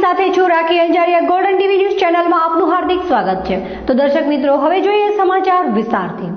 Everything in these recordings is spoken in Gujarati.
સાથે છું રાખી અંજારિયા ગોલ્ડન ટીવી ન્યૂઝ ચેનલમાં આપનું હાર્દિક સ્વાગત છે। તો દર્શક મિત્રો, હવે જોઈએ સમાચાર વિસ્તારથી।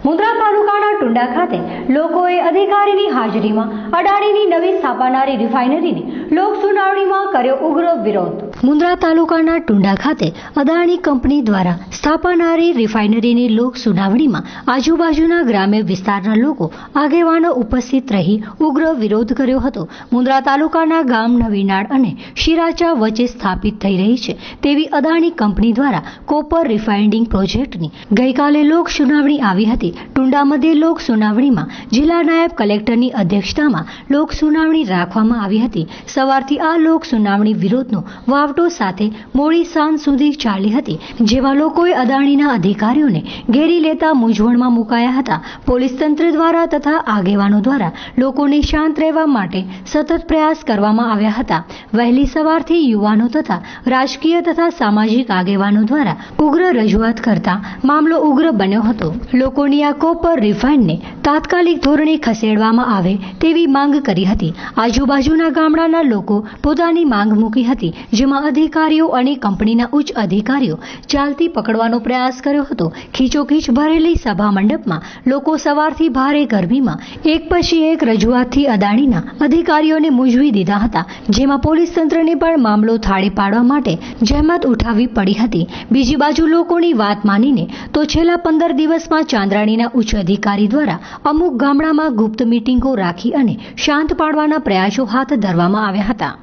મુન્દ્રા તાલુકાના ટુંડા ખાતે લોકોએ અધિકારીની હાજરીમાં અડાણીની નવી સ્થાપનારી રિફાઇનરીની લોક સુનાવણીમાં કર્યો ઉગ્ર વિરોધ। મુન્દ્રા તાલુકાના ટુંડા ખાતે અદાણી કંપની દ્વારા સ્થાપનારી રિફાઇનરીની લોક સુનાવણીમાં આજુબાજુના ગ્રામ્ય વિસ્તારના લોકો આગેવાનો ઉપસ્થિત રહી ઉગ્ર વિરોધ કર્યો હતો। મુન્દ્રા તાલુકાના ગામ નવીનાળ અને શિરાચા વચ્ચે સ્થાપિત થઈ રહી છે તેવી અદાણી કંપની દ્વારા કોપર રિફાઇનિંગ પ્રોજેક્ટની ગઈકાલે લોક સુનાવણી આવી હતી। ટુંડા મધ્યે લોક સુનાવણીમાં જિલ્લા નાયબ કલેક્ટરની અધ્યક્ષતામાં લોક સુનાવણી રાખવામાં આવી હતી। સવારથી આ લોક સુનાવણી વિરોધનો વાવટો સાથે મોડી સાંજ સુધી ચાલી હતી, જેમાં લોકોએ અદાણીના અધિકારીઓને ઘેરી લેતા મૂંઝવણમાં મુકાયા હતા। પોલીસ તંત્ર દ્વારા તથા આગેવાનો દ્વારા લોકોને શાંત રહેવા માટે સતત પ્રયાસ કરવામાં આવ્યા હતા। વહેલી સવારથી યુવાનો તથા રાજકીય તથા સામાજિક આગેવાનો દ્વારા ઉગ્ર રજૂઆત કરતા મામલો ઉગ્ર બન્યો હતો। લોકોની આ કોપર રિફાઇનને તાત્કાલિક ધોરણે ખસેડવામાં આવે તેવી માંગ કરી હતી। આજુબાજુના ગામડાના લોકો પોતાની માંગ મૂકી હતી, જેમાં અધિકારીઓ અને કંપનીના ઉચ્ચ અધિકારીઓ ચાલતી પકડવાનો પ્રયાસ કર્યો હતો। ખીચોખીચ ભરેલી સભા મંડપમાં લોકો સવારથી ભારે ગરમીમાં એક પછી એક રજૂઆતથી અદાણીના અધિકારીઓને મૂંઝવી દીધા હતા, જેમાં પોલીસ તંત્રને પણ મામલો થાળે પાડવા માટે જહેમત ઉઠાવવી પડી હતી। બીજી બાજુ લોકોની વાત માનીને તો છેલ્લા 15 દિવસમાં ચાંદ્રાણીના ઉચ્ચ અધિકારી દ્વારા અમુક ગામડામાં ગુપ્ત મીટિંગો રાખી અને શાંત પાડવાના પ્રયાસો હાથ ધરવામાં આવ્યા હતા।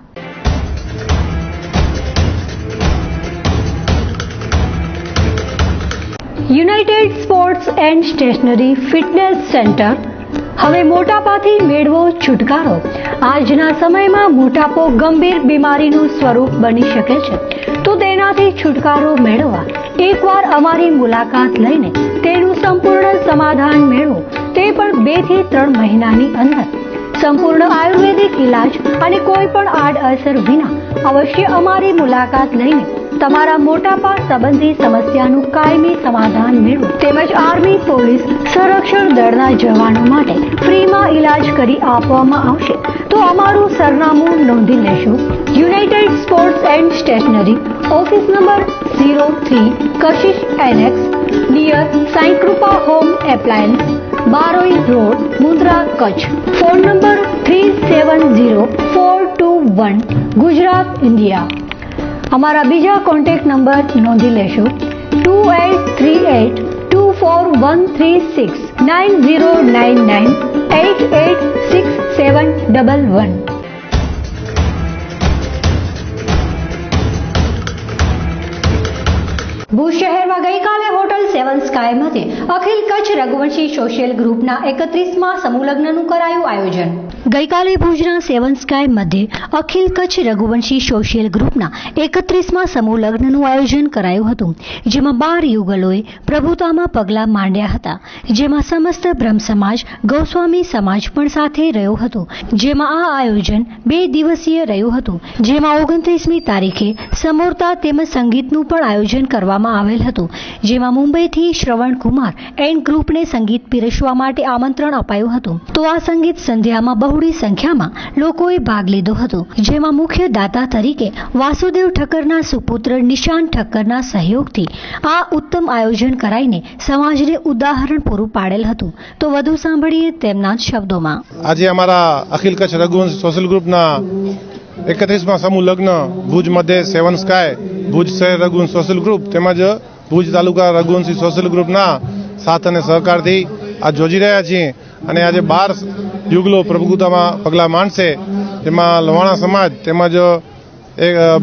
United sports and stationery fitness centre હવે મોટાપાથી મેળવો છુટકારો। આજના સમયમાં મોટાપો ગંભીર બીમારીનું સ્વરૂપ બની શકે છે, તો તેનાથી છુટકારો મેળવવા એકવાર અમારી મુલાકાત લઈને તેનું સંપૂર્ણ સમાધાન મેળવો, તે પણ 2 થી 3 મહિનાની અંદર। સંપૂર્ણ આયુર્વેદિક ઇલાજ અને કોઈ પણ આડઅસર વિના અવશ્ય અમારી મુલાકાત લઈને તમારા મોટાપા સંબંધી સમસ્યાનું કાયમી સમાધાન મેળવો, તેમજ આર્મી, પોલીસ, સંરક્ષણ દળના જવાનો માટે ફ્રીમાં ઇલાજ કરી આપવામાં આવશે। તો અમારું સરનામું નોંધી લેશો। United sports and stationery, office number 03, Kashish annexe, near Sai Krupa home appliance, Baroi road, Mundra, Kutch. Phone number 370421, Gujarat, India. અમારા બીજા કોન્ટેક્ટ નંબર નોંધી લેશો 2838241369, 9099886711। ભુજ શહેરમાં ગઈકાલે હોટલ 7 સ્કાય મધ્યે અખિલ કચ્છ રઘુવંશી સોશિયલ ગ્રુપના 31મા સમૂહલગ્નનું કરાયું આયોજન। ગઈકાલે ભુજના 7 સ્કાય મધ્યે અખિલ કચ્છ રઘુવંશી સોશિયલ ગ્રુપના 31મા સમૂહલગ્નનું આયોજન કરાયું હતું, જેમાં 12 યુગલોએ પ્રભુતામાં પગલાં માંડ્યા હતા, જેમાં સમસ્ત બ્રહ્મ સમાજ, ગૌસ્વામી સમાજ પણ સાથે રહ્યો હતો। જેમાં આ આયોજન 2 દિવસીય રહ્યું હતું, જેમાં 29મી તારીખે સમૂર્તા તેમજ સંગીતનું પણ આયોજન કરવામાં આવેલ હતું, જેમાં મુંબઈથી શ્રવણ કુમાર એન્ડ ગ્રુપને સંગીત પીરસવા માટે આમંત્રણ અપાયું હતું। તો આ સંગીત સંધ્યામાં બહોળી સંખ્યામાં લોકોએ ભાગ લીધો હતો, જેમાં મુખ્ય દાતા તરીકે વાસુદેવ ઠક્કરના સુપુત્ર નિશાન ઠક્કરના સહયોગથી આ ઉત્તમ આયોજન કરાઈને સમાજને ઉદાહરણ પૂરું પાડેલ હતું। તો વધુ સાંભળીએ તેમના જ શબ્દોમાં। આજે અમારા અખિલ કચ્છ રઘુવંશી સોશિયલ ગ્રુપના 31મા સમૂહ લગ્ન ભુજ મધ્યે 7 સ્કાય, ભુજ શહેર રઘુવંશી સોશિયલ ગ્રુપ તેમજ ભુજ તાલુકા રઘુવંશી સોશિયલ ગ્રુપના સાથ અને સહકારથી આ યોજી રહ્યા છીએ। અને આજે 12 યુગલો પ્રભુતામાં પગલાં માંડશે, તેમાં લવાણા સમાજ તેમજ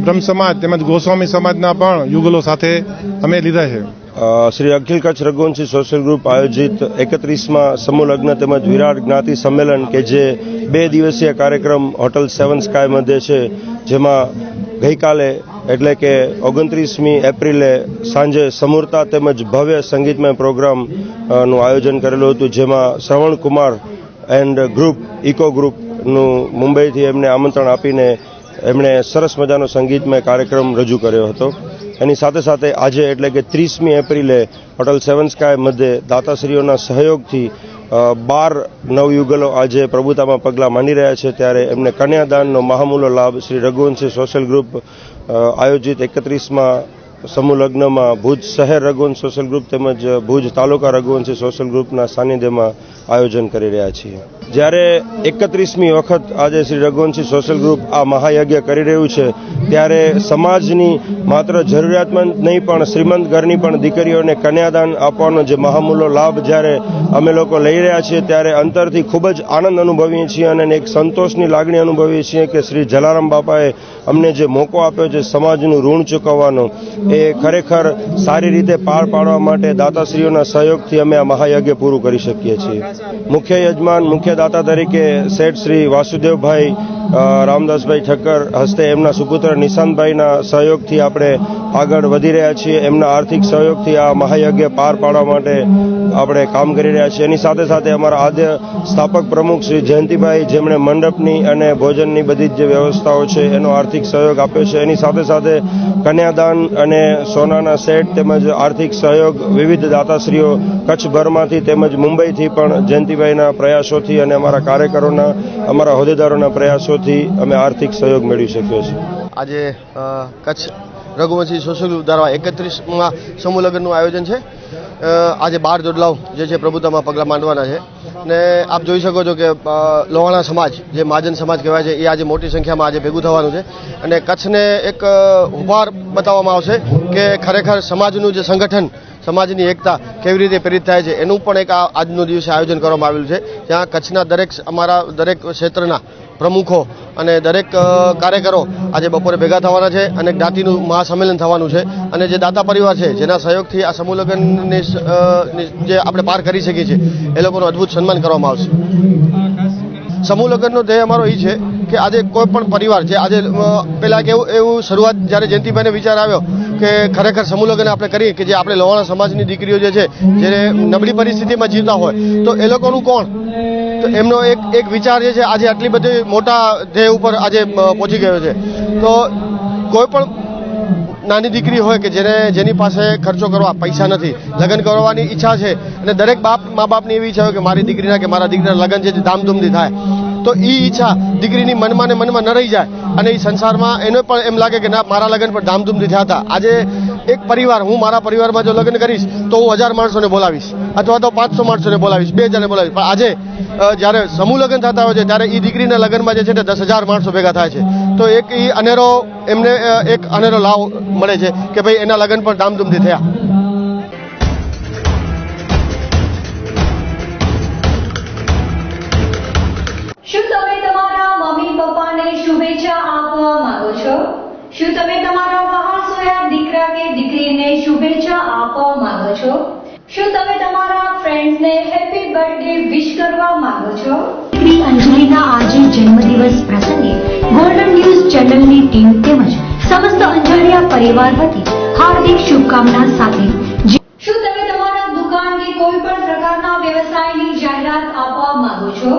બ્રહ્મ સમાજ તેમજ ગોસ્વામી સમાજના પણ યુગલો સાથે અમે લીધા છે। શ્રી અખિલ કચ્છ રઘુવંશી સોશિયલ ગ્રુપ આયોજિત 31મા સમૂહ લગ્ન તેમજ વિરાટ જ્ઞાતિ સંમેલન કે જે 2 દિવસીય કાર્યક્રમ હોટલ 7 સ્કાય મધ્યે છે, જેમાં ગઈકાલે એટલે કે 29મી એપ્રિલે સાંજે સમૂર્તા તેમજ ભવ્ય સંગીતમય પ્રોગ્રામનું આયોજન કરેલું હતું, જેમાં શ્રવણ કુમાર એન્ડ ગ્રુપ, ઇકો ગ્રુપનું મુંબઈથી એમને આમંત્રણ આપીને એમણે સરસ મજાનો સંગીતમય કાર્યક્રમ રજૂ કર્યો હતો। એની સાથે સાથે આજે એટલે કે 30મી એપ્રિલે હોટલ 7 સ્કાય મધ્યે દાતાશ્રીઓના સહયોગથી 12 નવયુગલો આજે પ્રભુતામાં પગલાં માંડી રહ્યા છે, ત્યારે એમને કન્યાદાનનો મહામૂલો લાભ શ્રી રઘુવંશી સોશિયલ ગ્રુપ આયોજિત 31મા સમૂહ લગ્નમાં ભુજ શહેર રઘુવંશ સોશિયલ ગ્રુપ તેમજ ભુજ તાલુકા રઘુવંશી સોશિયલ ગ્રુપના સાનિધ્યમાં આયોજન કરી રહ્યા છીએ. જ્યારે 31મી વખત આજે શ્રી રઘુવંશી સોશિયલ ગ્રુપ આ મહાયજ્ઞ કરી રહ્યું છે ત્યારે સમાજની માત્ર જરૂરિયાતમંદ નહીં પણ શ્રીમંત ઘરની પણ દીકરીઓને કન્યાદાન આપવાનો જે મહામૂલો લાભ જ્યારે અમે લોકો લઈ રહ્યા છીએ ત્યારે અંતરથી ખૂબ જ આનંદ અનુભવીએ છીએ અને એક સંતોષની લાગણી અનુભવીએ છીએ કે શ્રી જલારામ બાપાએ અમને જે મોકો આપ્યો છે સમાજનું ઋણ ચૂકવવાનો એ ખરેખર સારી રીતે પાર પાડવા માટે દાતાશ્રીઓના સહયોગથી અમે આ મહાયજ્ઞ પૂરું કરી શકીએ છીએ. મુખ્ય યજમાન મુખ્ય દાતા તરીકે શેઠ શ્રી વાસુદેવભાઈ રામદાસભાઈ ઠક્કર હસ્તે એમના સુપુત્ર નિશાંતભાઈના સહયોગથી આપણે આગળ વધી રહ્યા છીએ. એમના આર્થિક સહયોગથી આ મહાયજ્ઞ પાર પાડવા માટે આપણે કામ કરી રહ્યા છીએ. એની સાથે સાથે અમારા આદ્ય સ્થાપક પ્રમુખ શ્રી જયંતિભાઈ જેમણે મંડપની અને ભોજનની બધી જ જે વ્યવસ્થાઓ છે એનો આર્થિક સહયોગ આપ્યો છે. એની સાથે સાથે કન્યાદાન અને સોનાના સેટ તેમજ આર્થિક સહયોગ વિવિધ દાતાશ્રીઓ કચ્છભરમાંથી તેમજ મુંબઈથી પણ જયંતિભાઈના પ્રયાસોથી અને અમારા કાર્યકરોના અમારા હોદ્દેદારોના પ્રયાસોથી અમે આર્થિક સહયોગ મેળવી શકીએ છીએ. આજે કચ્છ રઘુવંશી સોશિયલ ગ્રુપ દ્વારા 31મા સમૂહ લગ્નનું આયોજન છે. આજે 12 જોડલાઓ જે છે પ્રભુતામાં પગલાં માંડવાના છે ને આપ જોઈ શકો છો કે લોહાણા સમાજ જે મહાજન સમાજ કહેવાય છે એ આજે મોટી સંખ્યામાં આજે ભેગું થવાનું છે અને કચ્છને એક ઉપહાર બતાવવામાં આવશે કે ખરેખર સમાજનું જે સંગઠન સમાજની એકતા કેવી રીતે પ્રેરિત થાય છે એનું પણ એક આજનો દિવસે આયોજન કરવામાં આવેલું છે. જ્યાં કચ્છના અમારા દરેક ક્ષેત્રના પ્રમુખો અને દરેક કાર્યકરો આજે બપોરે ભેગા થવાના છે અને જ્ઞાતિનું મહાસંમેલન થવાનું છે અને જે દાતા પરિવાર છે જેના સહયોગથી આ સમૂહ લગ્નની જે આપણે પાર કરી શકીએ છીએ એ લોકોનું અદ્ભુત સન્માન કરવામાં આવશે. સમૂહ લગ્નનો ધ્યેય અમારો એ છે કે આજે કોઈ પણ પરિવાર છે આજે પહેલાં એવું શરૂઆત જ્યારે જયંતિભાઈને વિચાર આવ્યો કે ખરેખર સમૂહ લગ્ન આપણે કરીએ કે જે આપણે લોહાણા સમાજની દીકરીઓ જે છે જે નબળી પરિસ્થિતિમાં જીવતા હોય તો એ લોકોનું કોણ, તો એમનો એક વિચાર જે છે આજે આટલી બધી મોટા ધ્યેય ઉપર આજે પહોંચી ગયો છે. તો કોઈ પણ નાની દીકરી હોય કે જેની પાસે ખર્ચો કરવા પૈસા નથી, લગ્ન કરવાની ઈચ્છા છે અને દરેક મા બાપની એવી ઈચ્છા હોય કે મારી દીકરીના કે મારા દીકરીના લગ્ન છે ધામધૂમથી થાય, તો એ ઈચ્છા દીકરીની મનમાં ને મનમાં ન રહી જાય અને એ સંસારમાં એને પણ એમ લાગે કે ના મારા લગ્ન પણ ધામધૂમથી થયા હતા. આજે એક પરિવાર હું મારા પરિવારમાં જો લગ્ન કરીશ તો હું 1000 માણસોને બોલાવીશ અથવા તો 500 માણસોને બોલાવીશ, 2000ને બોલાવીશ, પણ આજે જ્યારે સમૂહ લગ્ન થતા હોય છે ત્યારે એ દીકરીના લગ્નમાં જે છે તે 10,000 માણસો ભેગા થાય છે. તો એક એ એમને એક અનેરો લાભ મળે છે કે ભાઈ એના લગ્ન પણ ધામધૂમથી થયા. શું તમે તમારા મમ્મી પપ્પાને શુભેચ્છા આપવા માંગો છો? શું તમે તમારા વહાણસોયા દીકરા કે દીકરીને શુભેચ્છા આપવા માંગો છો? શું તમે તમારા ફ્રેન્ડ્સને હેપી બર્થડે વિશ કરવા માંગો છો? દીકરી અંજલિના આજે જન્મદિવસ પ્રસંગે ગોલ્ડન ન્યૂઝ ચેનલની ટીમ તેમજ સમસ્ત અંજારિયા પરિવાર વતી હાર્દિક શુભકામના સાથે શું તમે તમારા દુકાન કે કોઈ પણ પ્રકારના વ્યવસાયની જાહેરાત આપવા માંગો છો?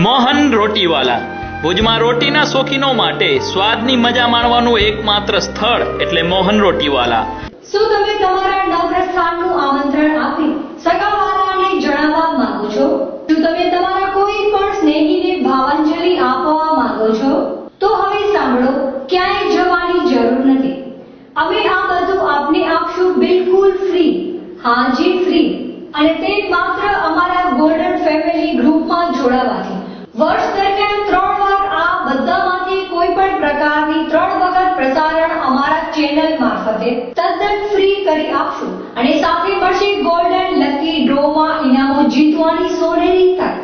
મોહન રોટીવાલા ભુજમાં રોટીના શોખીનો માટે સ્વાદની મજા માણવાનું એકમાત્ર સ્થળ એટલે મોહન રોટીવાલા. શું તમે તમારા નવપ્રસ્થાનનું આમંત્રણ આપી સગાવાળાને જણાવવા માંગો છો? શું તમે તમારા કોઈ પણ સ્નેહીને ભાવાંજલિ આપવા માંગો છો? તો હવે સાંભળો, ક્યાંય જવાની જરૂર નથી. અમે આ બધું આપને આપશું બિલકુલ ફ્રી. હા જી ફ્રી, અને તે માત્ર અમારા ગોલ્ડન ફેમિલી ગ્રુપમાં જોડાવાથી. વર્ષ દરમિયાન 3 વાર આ બધામાંથી કોઈ પણ પ્રકારની 3 વખત પ્રસારણ અમારા ચેનલ મારફતે તદ્દન ફ્રી કરી આપશું અને સાથે મળશે ગોલ્ડન લકી ડ્રોમાં ઇનામો જીતવાની સોનેરી તક.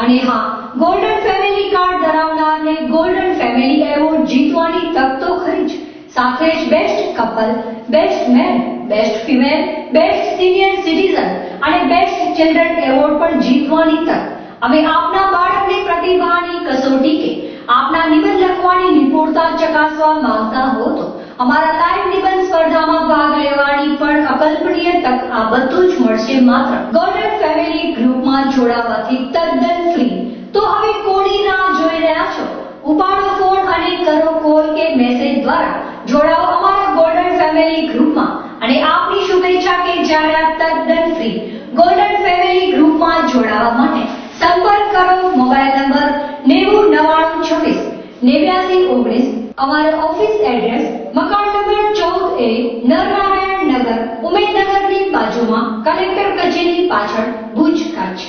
અને હા, ગોલ્ડન ફેમિલી કાર્ડ ધરાવનારને ગોલ્ડન ફેમિલી એવોર્ડ જીતવાની તક તો ખરી જ, સાથે જ best couple, best man, best female, best senior citizen અને બેસ્ટ ચિલ્ડ્રન એવોર્ડ પણ જીતવાની તક. અમે આપના બાળકની પ્રતિભાની કસોટી કે આપના નિબંધ લખવાની નિપુણતા ચકાસવા માંગતા હો તો અમારા લાઈવ નિબંધ સ્પર્ધામાં ભાગ લેવાની પણ અકલ્પનીય તક. આ બધું જ મળશે માત્ર ગોલ્ડન ફેમિલી ગ્રુપમાં જોડાવાથી તદ્દન ફ્રી. તો હવે કોની રાહ જોઈ રહ્યા છો? ઉપાડો ફોન અને કરો કોલ કે મેસેજ દ્વારા જોડાઓ અમારા ગોલ્ડન ફેમિલી ગ્રુપમાં અને આપની શુભેચ્છા કે જાહેરાત તદ્દન ફ્રી. ગોલ્ડન ફેમિલી ગ્રુપમાં જોડાવા માટે સંપર્ક કરો મોબાઈલ નંબર 909926 8919. અમારા ઓફિસ એડ્રેસ મકાન નંબર 14A, નરનારાયણ નગર, ઉમેદનગરની બાજુમાં, કલેક્ટર કચેરી પાછળ, ભુજ, કચ્છ.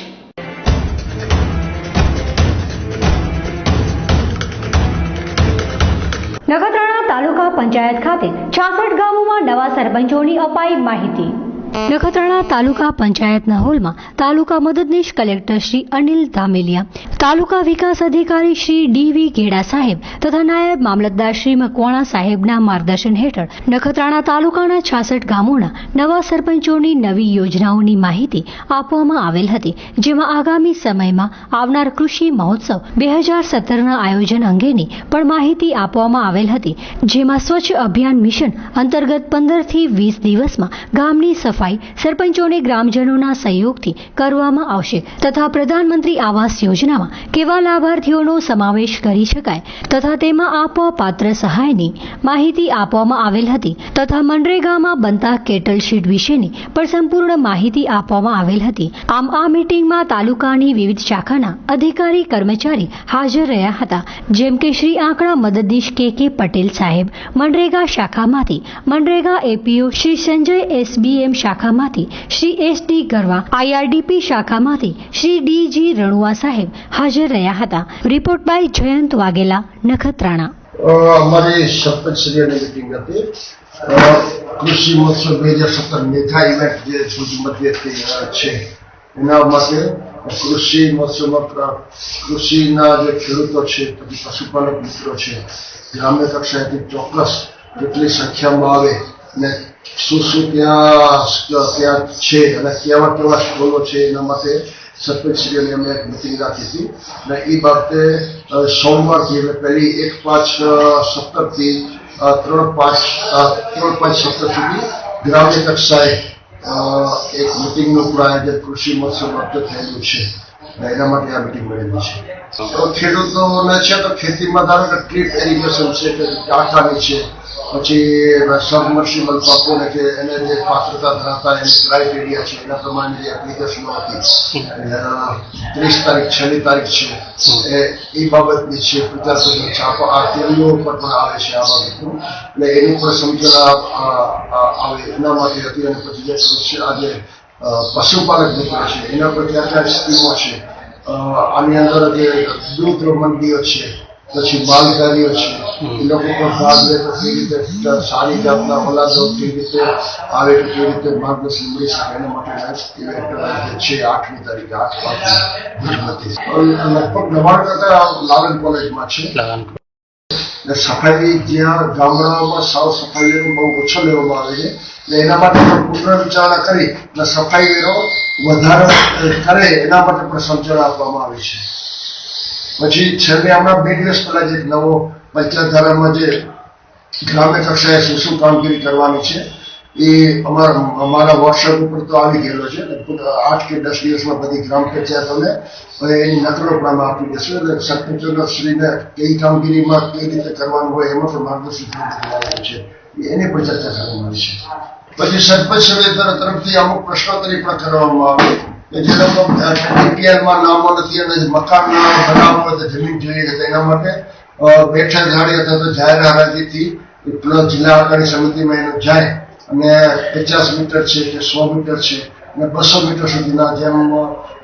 નખત્રાણા તાલુકા પંચાયત ખાતે 66 ગામોમાં નવા સરપંચોની અપાઈ માહિતી. નખત્રાણા તાલુકા પંચાયતના હોલમાં તાલુકા મદદનીશ કલેક્ટર શ્રી અનિલ ધામેલિયા, તાલુકા વિકાસ અધિકારી શ્રી ડી.વી. ગેડા સાહેબ તથા નાયબ મામલતદાર શ્રી મકવાણા સાહેબના માર્ગદર્શન હેઠળ નખત્રાણા તાલુકાના 66 ગામોના નવા સરપંચોની નવી યોજનાઓની માહિતી આપવામાં આવેલ હતી, જેમાં આગામી સમયમાં આવનાર કૃષિ મહોત્સવ 2017ના આયોજન અંગેની પણ માહિતી આપવામાં આવેલ હતી, જેમાં સ્વચ્છ અભિયાન મિશન અંતર્ગત 15 થી 20 દિવસમાં ગામની સફાઈ સરપંચોને ગ્રામજનોના સહયોગથી કરવામાં આવશે તથા પ્રધાનમંત્રી આવાસ યોજનામાં કેવા લાભાર્થીઓનો સમાવેશ કરી શકાય તથા તેમાં આપવા પાત્ર સહાયની માહિતી આપવામાં આવેલ હતી તથા મનરેગામાં બનતા કેટલ શીટ વિશેની પણ સંપૂર્ણ માહિતી આપવામાં આવેલ હતી. આમ આ મીટિંગમાં તાલુકાની વિવિધ શાખાના અધિકારી કર્મચારી હાજર રહ્યા હતા, જેમ કે શ્રી આંકડા મદદનીશ કે પટેલ સાહેબ મનરેગા શાખામાંથી, મનરેગા એપીઓ શ્રી સંજય એસબીએમ શાખામાંથી શ્રી એસ.ડી. ગરવા, આઈઆરડીપી શાખામાંથી શ્રી ડી.જી. રણુઆ સાહેબ હાજર રહ્યા હતા. Report by Jayant Vaghela, Nakhatrana. અમારી સરપંચશ્રીઓની મિટિંગ હતી. કૃષિ મહોત્સવ 2017 મેઘા ઇવેન્ટ જે ભુજ મધ્યથી છે એના માટે કૃષિ મહોત્સવમાં કૃષિના જે ખેડૂતો છે, પછી પશુપાલક મિત્રો છે, ગ્રામ્ય કક્ષાએથી ચોક્કસ કેટલી સંખ્યામાં આવે અને શું ત્યાં છે અને કેવા સ્ટોલો છે એના માટે સરપંચશ્રીઓની અમે એક મિટિંગ રાખી હતી અને એ બાબતે સોમવારથી એટલે પહેલી 1/5/17 થી 3/5/17 સુધી ગ્રામ્ય કક્ષાએ એક મિટિંગનું પણ આયોજન કૃષિ મહોત્સવ વખતે થયેલું છે. એના માટે આ મિટિંગ મળેલી છે. તો ખેડૂતોને છે તો ખેતીમાં ધારો કે ડ્રીપ ઇરિગેશન છે કે ટાંકાની છે, પછી સબમર્સિબલ પાકોને કે એને જે પાત્રતા ધરાવતા એની ક્રાઇટેરિયા છે એના પ્રમાણે જે એપ્લિકેશનો હતી 30 તારીખ છેલ્લી તારીખ છે એ બાબતની છે પ્રચાર આ કેન્દ્રો ઉપર પણ આવે છે આ બાબતનું એટલે એની પણ સમજણ આવે એના માટે હતી. અને પછી જે આજે પશુપાલક મિત્રો છે એના પર ક્યાં સ્કીમો છે, આની અંદર જે દૂધ મંડીઓ છે, પછી માલધારીઓ છે, એ લોકો પણ ભાગ લે તો કેવી રીતે સારી જાતના ઓલાદો કેવી રીતે આવે તો કેવી રીતે માર્ગદર્શન મળી શકે એના માટે છે 8મી તારીખે 8/5 લગભગ 99% લાલન કોલેજમાં છે. સફાઈ જ્યાં ગામડાઓમાં સાવ સફાઈ વેરો બહુ ઓછો લેવામાં આવે છે એટલે એના માટે પણ પુનર્વિચારણા કરી અને સફાઈ વેરો વધારો કરે એના માટે પણ સમજણ આપવામાં આવી છે. પછી છેલ્લે હમણાં 2 દિવસ પહેલા જે નવો પંચાયત ધારામાં જે ગ્રામ્ય કક્ષાએ શું કામગીરી કરવાની છે એ અમારા વોટ્સએપ ઉપર તો આવી ગયેલો છે. લગભગ 8 કે 10 દિવસમાં બધી ગ્રામ પંચાયતોને એની નકલો પણ અમે આપી દઈશું. એટલે સરપંચોના શ્રીને કઈ કામગીરીમાં કઈ રીતે કરવાનું હોય એમાં પણ માર્ગદર્શન કરવામાં છે, એની પણ ચર્ચા કરવામાં આવી છે. પછી સરપંચ તરફથી અમુક પ્રશ્નોત્તરી પણ કરવામાં આવે કે જે લોકો ડીપીએલમાં નામો નથી અને મકાન બનાવવું હોય તો જમીન જોઈએ તો એના માટે બેઠક જાડી અથવા તો જાહેર હરાજીથી જિલ્લા આકારણી સમિતિમાં એનું જાય અને 50 મીટર છે કે 100 મીટર છે અને 200 મીટર સુધીના જેમ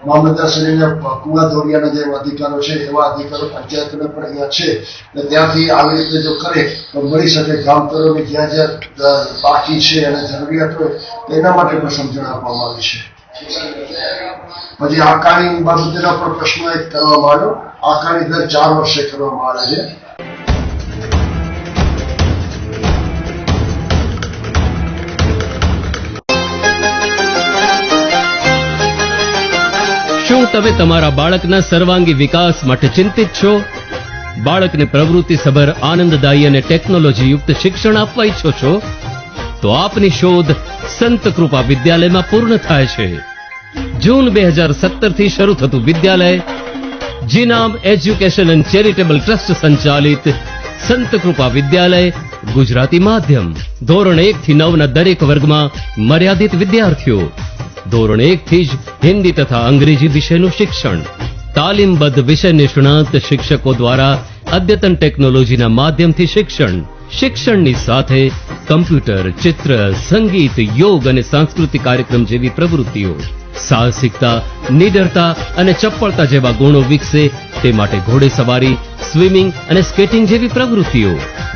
મામલતદારશ્રીને કુવા દોરિયાના જેમ અધિકારો છે એવા અધિકારો પંચાયતને પણ અહીંયા છે એટલે ત્યાંથી આવી રીતે જો કરે તો મળી શકે. ગામતરોની જ્યાં જ્યાં બાકી છે અને જરૂરિયાત હોય એના માટે પણ સમજણ આપવામાં આવી છે. પછી આકારણી બાબતેનો પણ પ્રશ્ન એક કરવામાં આવ્યો. આકારણી દર 4 વર્ષે કરવામાં આવે છે. શું તમે તમારા બાળકના સર્વાંગી વિકાસ માટે ચિંતિત છો? બાળકને પ્રવૃત્તિસભર, આનંદદાયી અને ટેકનોલોજી યુક્ત શિક્ષણ આપવા ઈચ્છો છો? તો આપની શોધ સંત કૃપા વિદ્યાલયમાં પૂર્ણ થાય છે. જૂન 2017 થી શરૂ થતું વિદ્યાલય જીનામ એજ્યુકેશન એન્ડ ચેરિટેબલ ટ્રસ્ટ સંચાલિત સંત કૃપા વિદ્યાલય ગુજરાતી માધ્યમ. ધોરણ 1 થી 9 ના દરેક વર્ગમાં મર્યાદિત વિદ્યાર્થીઓ. ધોરણ 1 થી જ હિન્દી તથા અંગ્રેજી વિષયનું શિક્ષણ. તાલીમબદ્ધ વિષય નિષ્ણાત શિક્ષકો દ્વારા અદ્યતન ટેકનોલોજીના માધ્યમથી શિક્ષણની સાથે કમ્પ્યુટર, ચિત્ર, સંગીત, યોગ અને સાંસ્કૃતિક કાર્યક્રમ જેવી પ્રવૃત્તિઓ, સાહસિકતા, નિડરતા અને ચપળતા જેવા ગુણો વિકસે તે માટે ઘોડેસવારી, સ્વિમિંગ અને સ્કેટિંગ જેવી પ્રવૃત્તિઓ.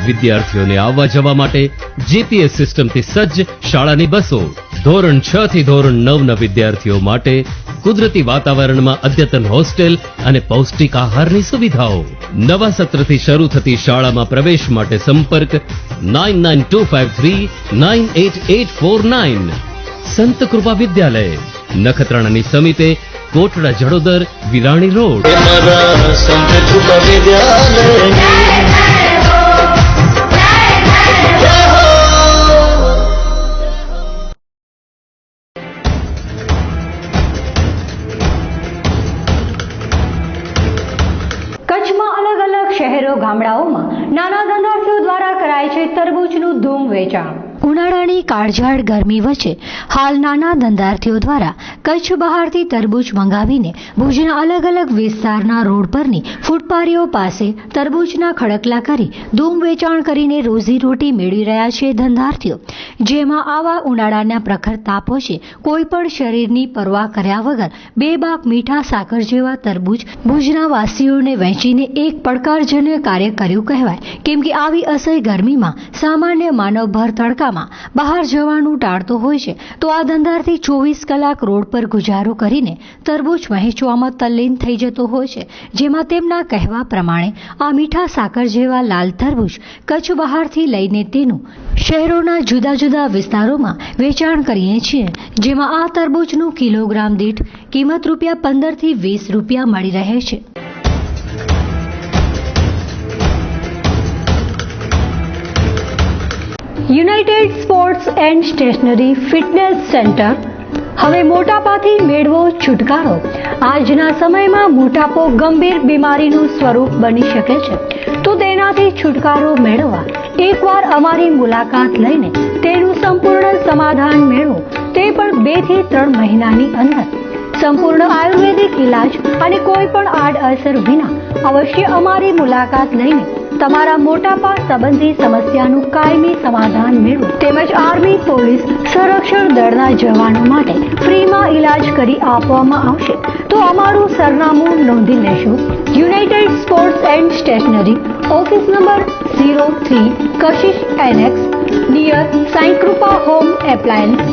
વિદ્યાર્થીઓને આવવા જવા માટે જીપીએસ સિસ્ટમથી સજ્જ શાળાની બસો, ધોરણ 6 થી ધોરણ 9ના વિદ્યાર્થીઓ માટે કુદરતી વાતાવરણમાં અદ્યતન હોસ્ટેલ અને પૌષ્ટિક આહારની સુવિધાઓ. નવા સત્રથી શરૂ થતી શાળામાં પ્રવેશ માટે સંપર્ક 9925398849. સંત કૃપા વિદ્યાલય, નખત્રાણાની સમીપે, કોટડા જડોદર, વિરાણી રોડ. કચ્છમાં અલગ અલગ શહેરો ગામડાઓમાં નાના ધંધાર્થીઓ દ્વારા કરાય છે તરબૂચનું ધૂમ વેચાણ. ઉનાળાની કાળઝાળ ગરમી વચ્ચે હાલ નાના ધંધાર્થીઓ દ્વારા કચ્છ બહારથી તરબૂચ મંગાવીને ભુજના અલગ અલગ વિસ્તારના રોડ પરની ફૂટપારીઓ પાસે તરબૂચના ખડકલા કરી ધૂમ વેચાણ કરીને રોજીરોટી મેળવી રહ્યા છે ધંધાર્થીઓ. જેમાં આવા ઉનાળાના પ્રખર તાપ વચ્ચે કોઈ પણ શરીરની પરવા કર્યા વગર 2 બાગ મીઠા સાકર જેવા તરબૂચ ભુજના વાસીઓને વહેંચીને એક પડકારજનક કાર્ય કર્યું કહેવાય. કેમ કે આવી અસહ્ય ગરમીમાં સામાન્ય માનવભર તડકા બહાર જવાનું ટાળતો હોય છે, તો આ ધંધાર્થી 24 કલાક રોડ પર ગુજારો કરીને તરબૂચ વહેંચવામાં તલ્લીન થઈ જતો હોય છે. જેમાં તેમના કહેવા પ્રમાણે આ મીઠા સાકર જેવા લાલ તરબૂચ કચ્છ બહારથી લઈને તેનું શહેરોના જુદા જુદા વિસ્તારોમાં વેચાણ કરીએ છીએ. જેમાં આ તરબૂચનું કિલોગ્રામ દીઠ કિંમત ₹15 થી ₹20 મળી રહે છે. United sports and stationery fitness centre. હવે મોટાપાથી મેળવો છુટકારો. આજના સમયમાં મોટાપો ગંભીર બીમારીનું સ્વરૂપ બની શકે છે, તો તેનાથી છુટકારો મેળવવા એકવાર અમારી મુલાકાત લઈને તેનું સંપૂર્ણ સમાધાન મેળવો, તે પણ 2 થી 3 મહિનાની અંદર. સંપૂર્ણ આયુર્વેદિક ઇલાજ અને કોઈ પણ આડઅસર વિના અવશ્ય અમારી મુલાકાત લઈને તમારા મોટાપા સંબંધી સમસ્યાનું કાયમી સમાધાન મેળવો. તેમજ આર્મી, પોલીસ, સંરક્ષણ દળના જવાનો માટે ફ્રીમાં ઇલાજ કરી આપવામાં આવશે. તો અમારું સરનામું નોંધી લેશો. United sports and stationery, office number 03, Kashish annexe, near Sai Krupa home appliance,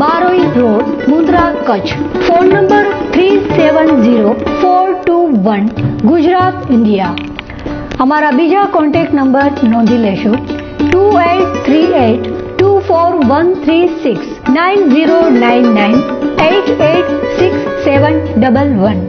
Baroi road, Mundra, Kutch. Phone number 370421, Gujarat, India. અમારા બીજા કોન્ટેક્ટ નંબર નોંધી લેશો 2838241369 9099886711.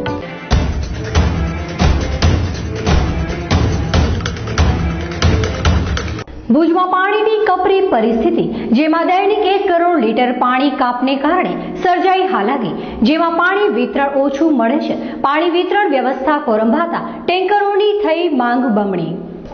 ભુજમાં પાણીની કપરી પરિસ્થિતિ, જેમાં દૈનિક 1 કરોડ લીટર પાણી કાપને કારણે સર્જાઈ હાલાકી. જેમાં પાણી વિતરણ ઓછું મળે છે. પાણી વિતરણ વ્યવસ્થા ખોરંભાતા ટેન્કરોની થઈ માંગ બમણી.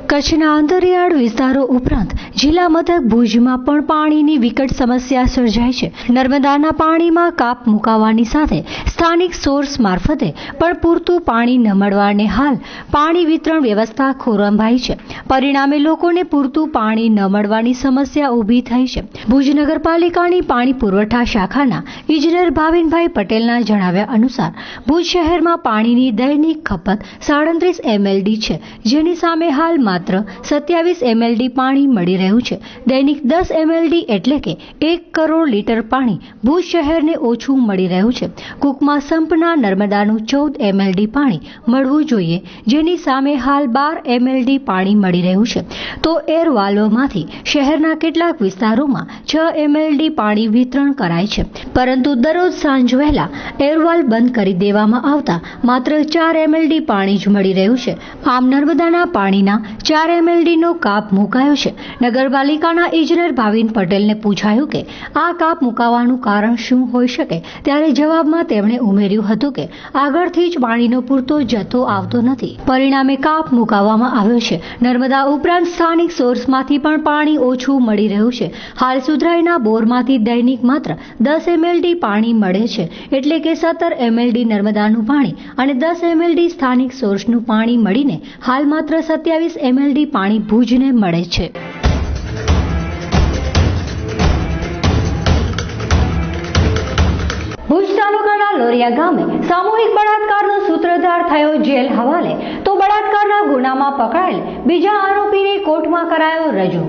કચ્છના અંતરિયાળ વિસ્તારો ઉપરાંત જિલ્લા મથક ભુજમાં પણ પાણીની વિકટ સમસ્યા સર્જાય છે. નર્મદાના પાણીમાં કાપ મુકાવાની સાથે સ્થાનિક સોર્સ મારફતે પણ પૂરતું પાણી ન મળવાને હાલ પાણી વિતરણ વ્યવસ્થા ખોરંભાઈ છે. પરિણામે લોકોને પૂરતું પાણી ન મળવાની સમસ્યા ઊભી થઈ છે. ભુજ નગરપાલિકાની પાણી પુરવઠા શાખાના ઇજનેર ભાવિનભાઈ પટેલના જણાવ્યા અનુસાર ભુજ શહેરમાં પાણીની દૈનિક ખપત 37 MLD છે, જેની સામે હાલ માત્ર 27 MLD પાણી મળી રહ્યું છે. દૈનિક 10 MLD એટલે કે 1 કરોડ લીટર પાણી ભુજ શહેરને ઓછું મળી રહ્યું છે. કુકમા સંપના નર્મદાનું 14 MLD પાણી મળવું જોઈએ, જેની સામે હાલ 12 MLD પાણી મળી રહ્યું છે. તો એરવાલ્વમાંથી શહેરના કેટલાક વિસ્તારોમાં 6 MLD પાણી વિતરણ કરાય છે, પરંતુ દરરોજ સાંજ વહેલા એરવાલ્વ બંધ કરી દેવામાં આવતા માત્ર 4 MLD પાણી જ મળી રહ્યું છે. આમ નર્મદાના પાણીના 4 MLD નો કાપ મુકાયો છે. નગરપાલિકાના ઇજનેર ભાવિન પટેલને પૂછાયું કે આ કાપ મુકાવાનું કારણ શું હોઈ શકે, ત્યારે જવાબમાં તેમણે તેમણે ઉમેર્યું હતું કે આગળથી જ પાણીનો પૂરતો જથ્થો આવતો નથી, પરિણામે કાપ મુકાવવામાં આવ્યો છે. નર્મદા ઉપરાંત સ્થાનિક સોર્સમાંથી પણ પાણી ઓછું મળી રહ્યું છે. હાલ સુધરાઈના બોરમાંથી દૈનિક માત્ર 10 mld પાણી મળે છે, એટલે કે 17 mld નર્મદાનું પાણી અને 10 mld સ્થાનિક સોર્સનું પાણી મળીને હાલ માત્ર 27 mld પાણી ભુજને મળે છે. ભુજ તાલુકાના લોરિયા ગામે સામૂહિક બળાત્કારનો સૂત્રધાર થયો જેલ હવાલે, તો બળાત્કારના ગુનામાં પકડાયેલ બીજા આરોપીને કોર્ટમાં કરાયો રજૂ.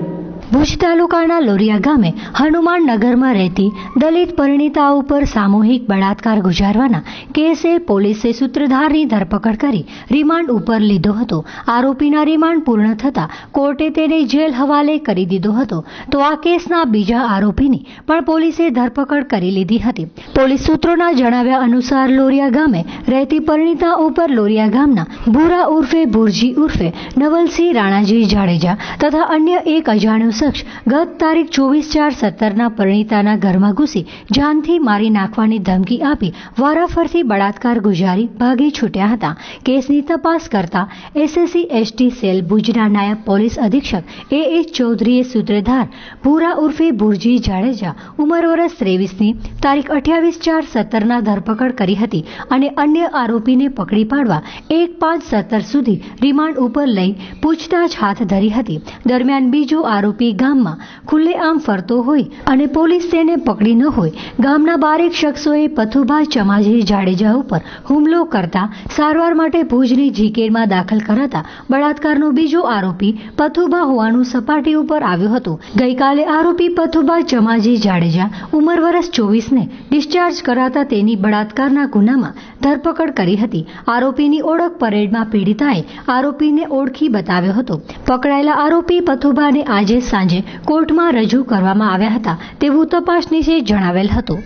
ભુજ તાલુકાના લોરિયા ગામે હનુમાન નગરમાં રહેતી દલિત પરિણીતા ઉપર સામૂહિક બળાત્કાર ગુજારવાના કેસે પોલીસે સૂત્રધારની ધરપકડ કરી રિમાન્ડ ઉપર લીધો હતો. આરોપીના રિમાન્ડ પૂર્ણ થતાં કોર્ટે તેને જેલ હવાલે કરી દીધો હતો. તો આ કેસના બીજા આરોપીની પણ પોલીસે ધરપકડ કરી લીધી હતી. પોલીસ સૂત્રોના જણાવ્યા અનુસાર લોરિયા ગામે રહેતી પરિણીતા ઉપર લોરિયા ગામના ભૂરા ઉર્ફે ભુરજી ઉર્ફે નવલસિંહ રાણાજી જાડેજા તથા અન્ય એક અજાણ્યો શખ્સ ગત તારીખ 24/4/17ના પરિણીતાના ઘરમાં ઘૂસી જાનથી મારી નાખવાની ધમકી આપી વારાફરતી બળાત્કાર ગુજારી ભાગી છૂટ્યા હતા. કેસની તપાસ કરતા એસએસસી એસટી સેલ ભુજના નાયબ પોલીસ અધિક્ષક એ ચૌધરીએ સૂત્રધાર ભૂરા ઉર્ફે ભુરજી જાડેજા ઉંમર વર્ષ 23ની તારીખ 28/4/17ના ધરપકડ કરી હતી અને અન્ય આરોપીને પકડી પાડવા 1/5/17 સુધી રિમાન્ડ ઉપર લઈ પૂછતાછ હાથ ધરી હતી. દરમિયાન બીજો આરોપી ગામમાં ખુલ્લેઆમ ફરતો હોય અને પોલીસ તેને પકડી ન હોય, ગામના 12 શખ્સોએ પથુભા ચમાજી જાડેજા ઉપર હુમલો કરતા સારવાર માટે ભુજની જીકેરમાં દાખલ કરાતા બળાત્કારનો બીજો આરોપી પથુભા હોવાનું સપાટી ઉપર આવ્યું હતું. ગઈકાલે આરોપી પથુભા ચમાજી જાડેજા ઉંમર વર્ષ 24ને ડિસ્ચાર્જ કરાતા તેની બળાત્કારના ગુનામાં ધરપકડ કરી હતી. આરોપીની ઓળખ પરેડમાં પીડિતાએ આરોપીને ઓળખી બતાવ્યો હતો. પકડાયેલા આરોપી પથુભાને આજે સાંજે કોર્ટમાં રજૂ કરવામાં આવ્યા હતા તેવું તપાસનીશે જણાવેલ હતું.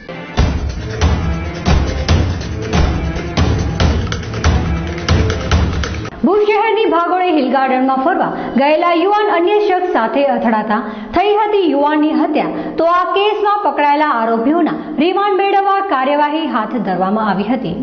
ભુજ શહેરની ભાગોળે હિલ ગાર્ડનમાં ફરવા ગયેલા યુવાન અન્ય શખ્સ સાથે અથડાતા થઈ હતી યુવાનની હત્યા. તો આ કેસમાં પકડાયેલા આરોપીઓના રિમાન્ડ મેળવવા કાર્યવાહી હાથ ધરવામાં આવી હતી.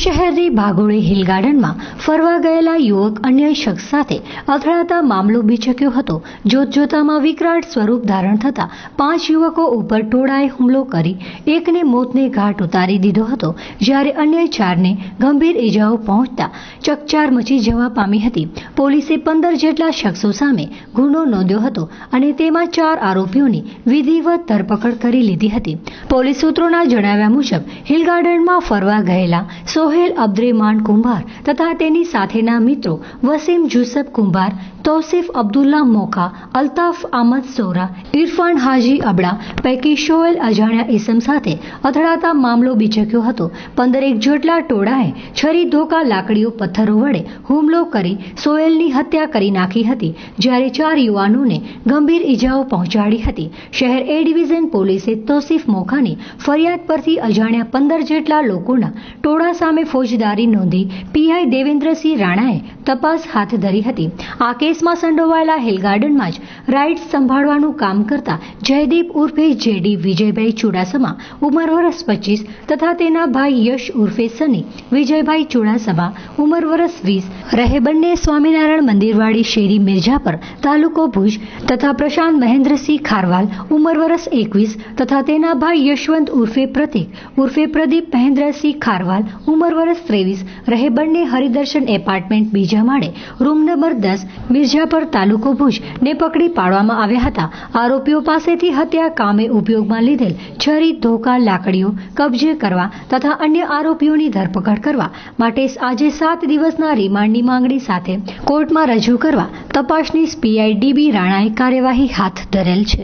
શહેરની ભાગોળે હિલ ગાર્ડનમાં ફરવા ગયેલા યુવક અન્ય શખ્સ સાથે અથડાતા મામલો બીચક્યો હતો. જોતજોતામાં વિકરાળ સ્વરૂપ ધારણ થતા 5 યુવકો ઉપર ટોળાએ હુમલો કરી એકને મોતને ઘાટ ઉતારી દીધો હતો, જ્યારે અન્ય 4ને ગંભીર ઇજાઓ પહોંચતા ચકચાર મચી જવા પામી હતી. પોલીસે 15 જેટલા શખ્સો સામે ગુનો નોંધ્યો હતો અને તેમાં 4 આરોપીઓની વિધિવત ધરપકડ કરી લીધી હતી. પોલીસ સૂત્રોના જણાવ્યા મુજબ હિલ ગાર્ડનમાં ફરવા ગયેલા સોહેલ અબ્દ્રેમાન કુંભાર તથા તેની સાથેના મિત્રો વસીમ જુસફ કુંભાર, તૌસીફ અબ્દુલ્લા મોખા, અલ્તાફ આમદ સોરા, ઇરફાન હાજી અબડા પૈકી સોહેલ અજાણ્યા ઇસમ સાથે અથડાતા મામલો બીચક્યો હતો. 15 જેટલા ટોળાએ છરી, ધોકા, લાકડીઓ, પથ્થરો વડે હુમલો કરી સોહેલની હત્યા કરી નાખી હતી, જ્યારે 4 યુવાનોને ગંભીર ઇજાઓ પહોંચાડી હતી. શહેર એ ડિવિઝન પોલીસે તૌસીફ મોખાની ફરિયાદ પરથી અજાણ્યા 15 જેટલા લોકોના ટોળા સામે ફોજદારી નોંધી પીઆઈ દેવેન્દ્રસિંહ રાણાએ તપાસ હાથ ધરી હતી. આ કેસમાં સંડોવાયેલા હિલ ગાર્ડનમાં જ રાઇટ્સ સંભાળવાનું કામ કરતા જયદીપ ઉર્ફે જેડી વિજયભાઈ ચુડાસમા ઉંમર વર્ષ 25 તથા તેના ભાઈ યશ ઉર્ફે સની વિજયભાઈ ચુડાસમા ઉંમર વર્ષ 20 રહે બંને સ્વામિનારાયણ મંદિરવાડી શેરી મિર્જાપર તાલુકો ભુજ તથા પ્રશાંત મહેન્દ્રસિંહ ખારવાલ ઉંમર વર્ષ 21 તથા તેના ભાઈ યશવંત ઉર્ફે પ્રતીક ઉર્ફે પ્રદીપ મહેન્દ્રસિંહ ખારવાલ ઉંમર વર્ષ 23 રહે બંને હરિદર્શન એપાર્ટમેન્ટ બીજા માળે રૂમ નંબર 10 મિર્જાપર તાલુકો ભુજ ને પકડી પાડવામાં આવ્યા હતા. આરોપીઓ પાસેથી હત્યા કામે ઉપયોગમાં લીધેલ છરી, ધોકા, લાકડીઓ કબજે કરવા તથા અન્ય આરોપીઓની ધરપકડ કરવા માટે આજે 7 દિવસના રિમાન્ડની માંગણી સાથે કોર્ટમાં રજૂ કરવા તપાસનીશ પીઆઈ ડીબી રાણાએ કાર્યવાહી હાથ ધરેલ છે.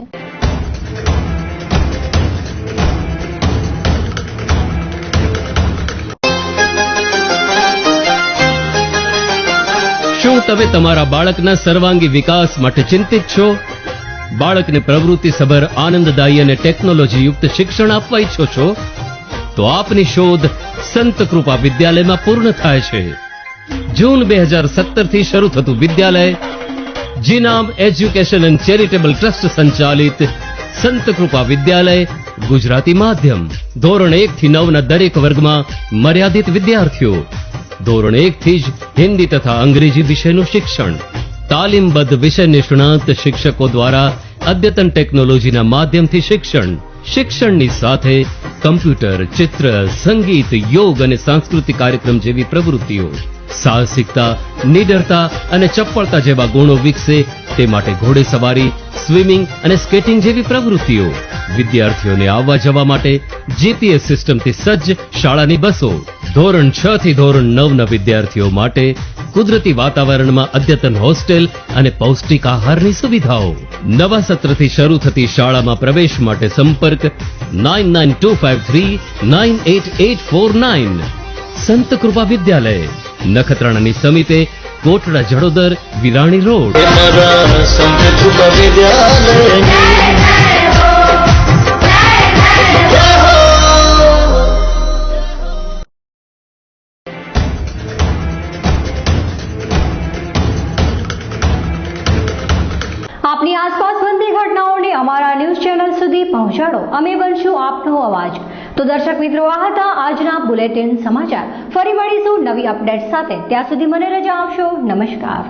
શું તમે તમારા બાળકના સર્વાંગી વિકાસ માટે ચિંતિત છો? બાળકને પ્રવૃત્તિસભર, આનંદદાયી અને ટેકનોલોજીયુક્ત શિક્ષણ આપવા ઈચ્છો છો? તો આપની શોધ સંત કૃપા વિદ્યાલયમાં પૂર્ણ થાય છે. જૂન 2017 થી શરૂ થતું વિદ્યાલય જીનામ એજ્યુકેશન એન્ડ ચેરિટેબલ ટ્રસ્ટ સંચાલિત સંત કૃપા વિદ્યાલય ગુજરાતી માધ્યમ. ધોરણ 1 થી 9 ના દરેક વર્ગમાં મર્યાદિત વિદ્યાર્થીઓ. ધોરણ 1 થી જ હિન્દી તથા અંગ્રેજી વિષયનું શિક્ષણ. તાલીમબદ્ધ વિષય નિષ્ણાત શિક્ષકો દ્વારા અદ્યતન ટેકનોલોજીના માધ્યમથી શિક્ષણ. શિક્ષણની સાથે કમ્પ્યુટર, ચિત્ર, સંગીત, યોગ અને સાંસ્કૃતિક કાર્યક્રમ જેવી પ્રવૃત્તિઓ. સાહસિકતા, નિડરતા અને ચપળતા જેવા ગુણો વિકસે તે માટે ઘોડેસવારી, સ્વિમિંગ અને સ્કેટિંગ જેવી પ્રવૃત્તિઓ. વિદ્યાર્થીઓને આવવા જવા માટે જીપીએસ સિસ્ટમથી સજ્જ શાળાની બસો. ધોરણ 6 થી ધોરણ 9 ના વિદ્યાર્થીઓ માટે કુદરતી વાતાવરણમાં અદ્યતન હોસ્ટેલ અને પૌષ્ટિક આહારની સુવિધાઓ. નવા સત્રથી શરૂ થતી શાળામાં પ્રવેશ માટે સંપર્ક 9925398849. સંત કૃપા વિદ્યાલય, નખત્રાણાની સમીપે, કોટડા જડોદર, વિરાણી રોડ. આપની આસપાસ બનતી ઘટનાઓને અમારા ન્યૂઝ ચેનલ સુધી પહોંચાડો. અમે બનશું આપનો અવાજ. તો દર્શક મિત્રો, આ હતા આજના બુલેટિન સમાચાર. ફરી મળીશું નવી અપડેટ સાથે. ત્યાં સુધી મને રજા આપશો. નમસ્કાર.